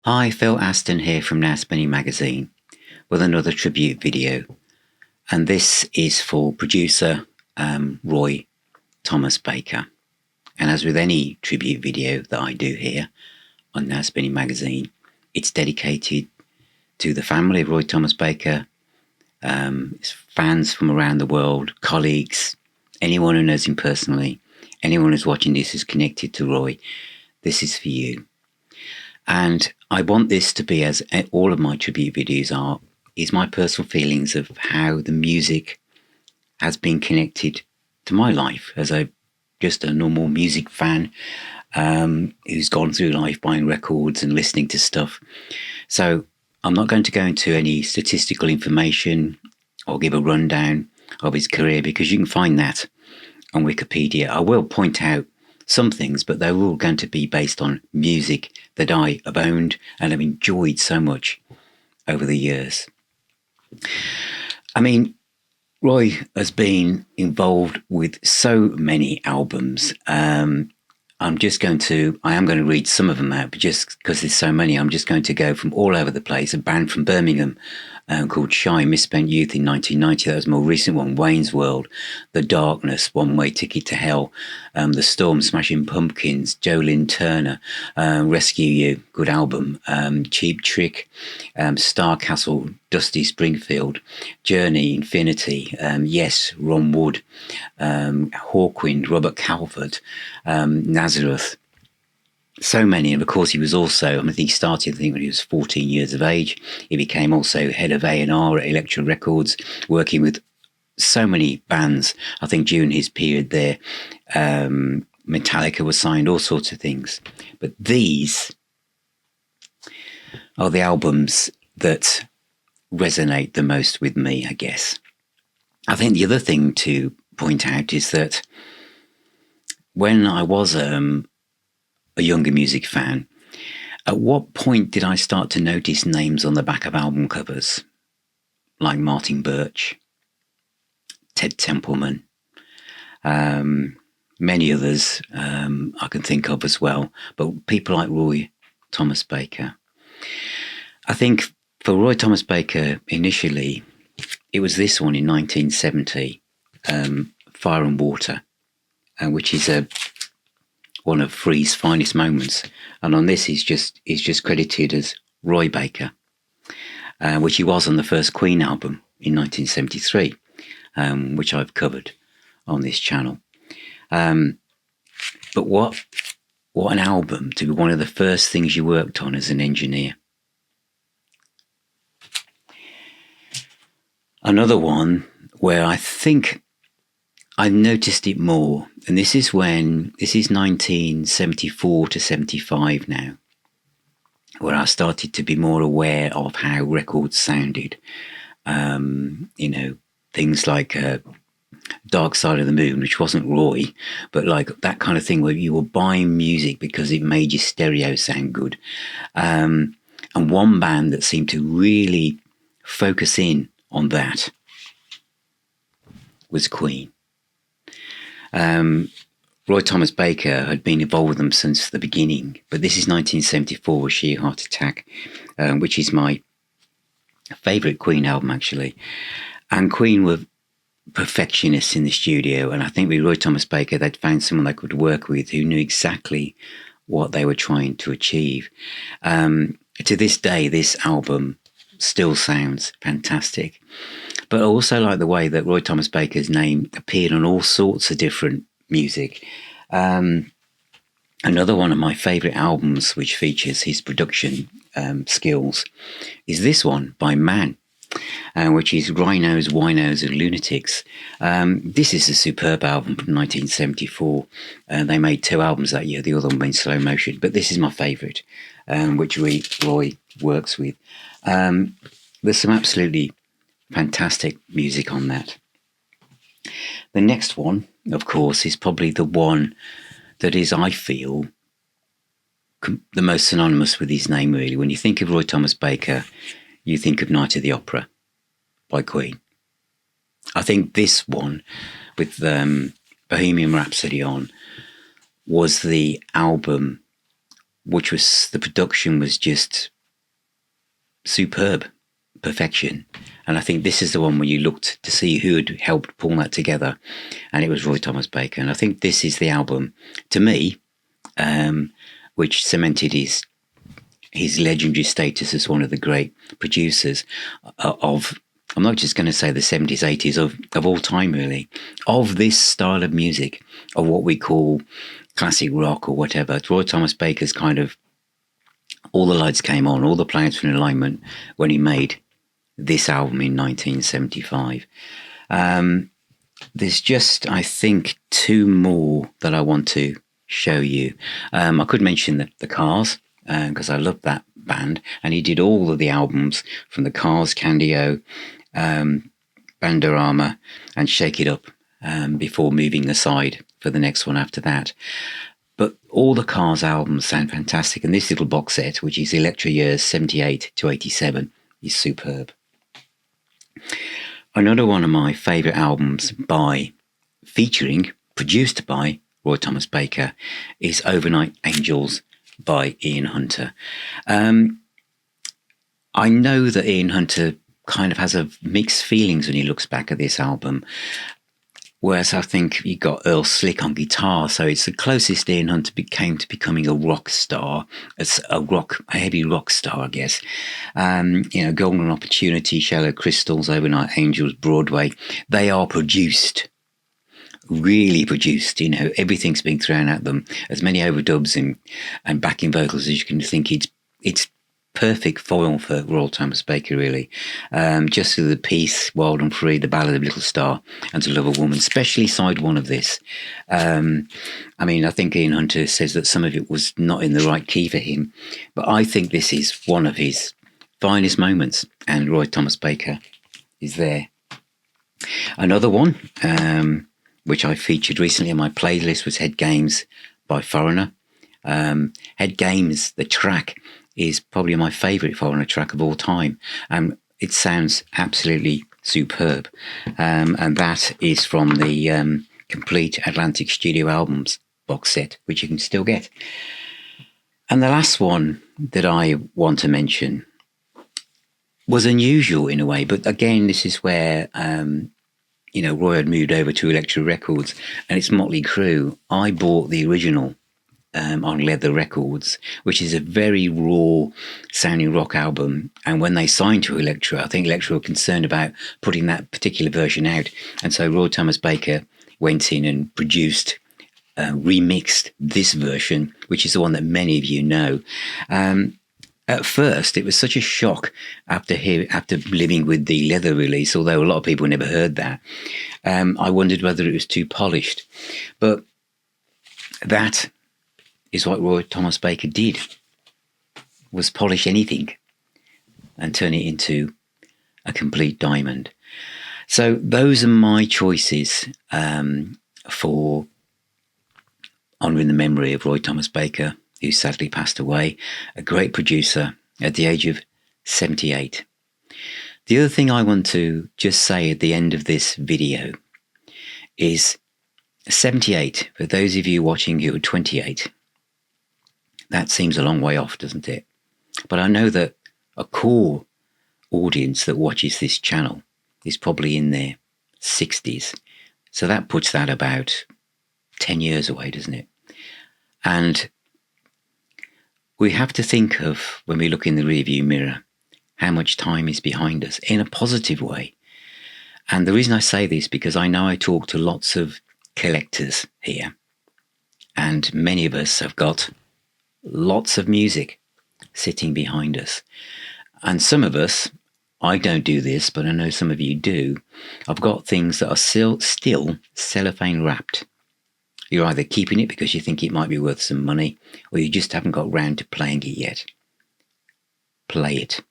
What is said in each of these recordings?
Hi, Phil Aston here from Now Spinning Magazine with another tribute video. And this is for producer Roy Thomas Baker. And as with any tribute video that I do here on Now Spinning Magazine, it's dedicated to the family of Roy Thomas Baker, his fans from around the world, colleagues, anyone who knows him personally, anyone who's watching this is connected to Roy. This is for you. And I want this to be, as all of my tribute videos are, is my personal feelings of how the music has been connected to my life as just a normal music fan who's gone through life buying records and listening to stuff. So I'm not going to go into any statistical information or give a rundown of his career because you can find that on Wikipedia. I will point out some things, but they're all going to be based on music that I have owned and have enjoyed so much over the years. I mean, Roy has been involved with so many albums. I am going to read some of them out, but just because there's so many, I'm just going to go from all over the place. A band from Birmingham called Shy Misspent Youth in 1990. That was a more recent one. Wayne's World, The Darkness, One Way Ticket to Hell, The Storm, Smashing Pumpkins, Jolene Turner, Rescue You, good album, Cheap Trick, Star Castle, Dusty Springfield, Journey, Infinity, Yes, Ron Wood, Hawkwind, Robert Calvert, Nazareth. So many. And of course, he was also, I think he started, when he was 14 years of age. He became also head of A&R at Elektra Records, working with so many bands. I think during his period there, Metallica was signed, all sorts of things. But these are the albums that resonate the most with me, I guess. I think the other thing to point out is that when I was a younger music fan, at what point did I start to notice names on the back of album covers like Martin Birch, Ted Templeman, many others I can think of as well, but people like Roy Thomas Baker. I think for Roy Thomas Baker, initially, it was this one in 1970, Fire and Water, which is one of Free's finest moments. And on this, he's just credited as Roy Baker, which he was on the first Queen album in 1973, which I've covered on this channel. But what an album to be one of the first things you worked on as an engineer. Another one where I think I noticed it more, and this is 1974 to 75 now, where I started to be more aware of how records sounded. Things like Dark Side of the Moon, which wasn't Roy, but like that kind of thing where you were buying music because it made your stereo sound good. And one band that seemed to really focus in on that was Queen. Roy Thomas Baker had been involved with them since the beginning, but this is 1974 with Sheer Heart Attack, which is my favourite Queen album, actually. And Queen were perfectionists in the studio, and I think with Roy Thomas Baker, they'd found someone they could work with who knew exactly what they were trying to achieve. To this day, this album still sounds fantastic. But I also like the way that Roy Thomas Baker's name appeared on all sorts of different music. Another one of my favourite albums, which features his production skills, is this one by Man, which is Rhinos, Winos and Lunatics. This is a superb album from 1974. They made two albums that year, the other one being Slow Motion, but this is my favourite, which Roy works with. There's some absolutely fantastic music on that. The next one, of course, is probably the one that is, I feel, the most synonymous with his name, really. When you think of Roy Thomas Baker, you think of Night of the Opera by Queen. I think this one, with Bohemian Rhapsody on, was the album which was, the production was just superb, perfection. And I think this is the one where you looked to see who had helped pull that together, and it was Roy Thomas Baker. And I think this is the album, to me, which cemented his legendary status as one of the great producers of, I'm not just going to say the 70s, 80s, of all time, really, of this style of music, of what we call classic rock or whatever. Roy Thomas Baker's kind of, all the lights came on, all the planets were in alignment when he made this album in 1975. There's just, I think, two more that I want to show you. I could mention the Cars, because I love that band, and he did all of the albums from the Cars, Candio, Bandorama, and Shake It Up, before moving aside for the next one after that. But all the Cars albums sound fantastic, and this little box set, which is Electra years 78 to 87, is superb. Another one of my favourite albums produced by Roy Thomas Baker, is Overnight Angels by Ian Hunter. I know that Ian Hunter kind of has a mixed feelings when he looks back at this album, whereas I think he got Earl Slick on guitar, so it's the closest Ian Hunter became to becoming a rock star, a heavy rock star, I guess. Golden Opportunity, Shallow Crystals, Overnight Angels, Broadway, they are really produced. Everything's being thrown at them, as many overdubs and backing vocals as you can think. It's perfect foil for Roy Thomas Baker, really. Just to the piece Wild and Free, The Ballad of Little Star, and To Love a Woman, especially side one of this. I think Ian Hunter says that some of it was not in the right key for him, but I think this is one of his finest moments, and Roy Thomas Baker is there. Another one, which I featured recently on my playlist, was Head Games by Foreigner. Head Games, the track, is probably my favourite Foreigner track of all time. It sounds absolutely superb. And that is from the complete Atlantic Studio Albums box set, which you can still get. And the last one that I want to mention was unusual in a way, but again, this is where Roy had moved over to Elektra Records, and it's Motley Crue. I bought the original on Leather Records, which is a very raw sounding rock album. And when they signed to Elektra, I think Elektra were concerned about putting that particular version out. And so Roy Thomas Baker went in and produced, remixed this version, which is the one that many of you know. At first, it was such a shock after living with the Leather release, although a lot of people never heard that. I wondered whether it was too polished. But that is what Roy Thomas Baker did, was polish anything and turn it into a complete diamond. So those are my choices for honouring the memory of Roy Thomas Baker, who sadly passed away, a great producer at the age of 78. The other thing I want to just say at the end of this video is 78, for those of you watching who are 28, that seems a long way off, doesn't it? But I know that a core audience that watches this channel is probably in their 60s. So that puts that about 10 years away, doesn't it? And we have to think of, when we look in the rearview mirror, how much time is behind us in a positive way. And the reason I say this, because I know I talk to lots of collectors here, and many of us have got lots of music sitting behind us. And some of us, I don't do this, but I know some of you do, I've got things that are still cellophane wrapped. You're either keeping it because you think it might be worth some money, or you just haven't got round to playing it yet. Play it.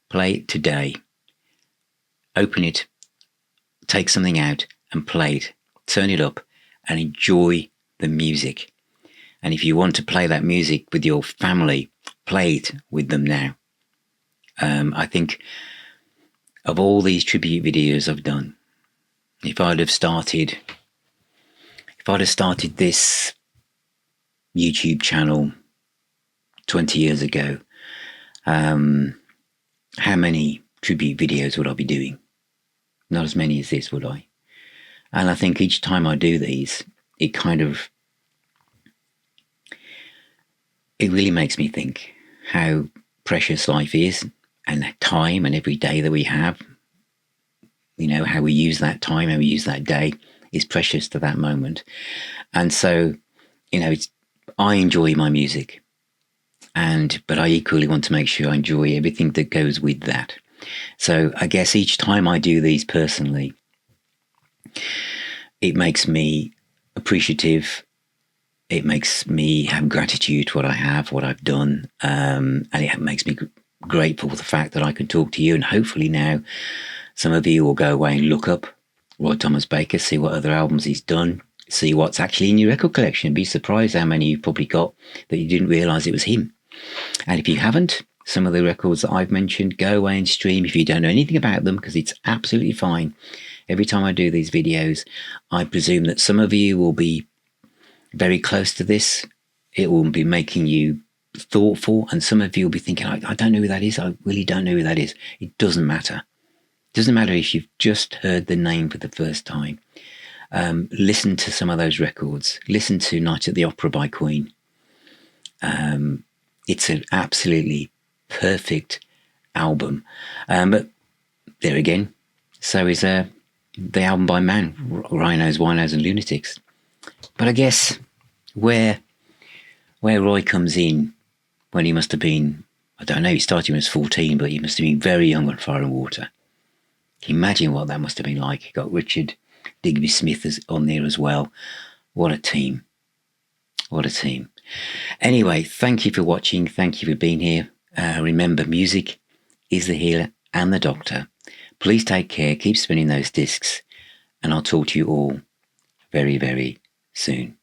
Play it today. Open it, take something out and play it. Turn it up and enjoy the music. And if you want to play that music with your family, play it with them now. I think of all these tribute videos I've done, if I'd have started this YouTube channel 20 years ago, how many tribute videos would I be doing? Not as many as this, would I? And I think each time I do these, it really makes me think how precious life is, and time, and every day that we have. How we use that time, how we use that day is precious to that moment. And so, I enjoy my music, but I equally want to make sure I enjoy everything that goes with that. So I guess each time I do these personally, it makes me appreciative. It makes me have gratitude for what I have, what I've done, and it makes me grateful for the fact that I can talk to you. And hopefully now some of you will go away and look up Roy Thomas Baker, see what other albums he's done, see what's actually in your record collection. Be surprised how many you've probably got that you didn't realise it was him. And if you haven't, some of the records that I've mentioned, go away and stream if you don't know anything about them, because it's absolutely fine. Every time I do these videos, I presume that some of you will be very close to this. It will be making you thoughtful, and some of you will be thinking, I don't know who that is. I really don't know who that is. It doesn't matter. It doesn't matter if you've just heard the name for the first time. Listen to some of those records. Listen to Night at the Opera by Queen. It's an absolutely perfect album. But there again, so is the album by Man, Rhinos, Winos and Lunatics. But I guess where Roy comes in, when he must have been, I don't know, he started when he was 14, but he must have been very young on Fire and Water. Can you imagine what that must have been like? He got Richard Digby Smith on there as well. What a team. What a team. Anyway, thank you for watching. Thank you for being here. Remember, music is the healer and the doctor. Please take care. Keep spinning those discs. And I'll talk to you all very, very soon.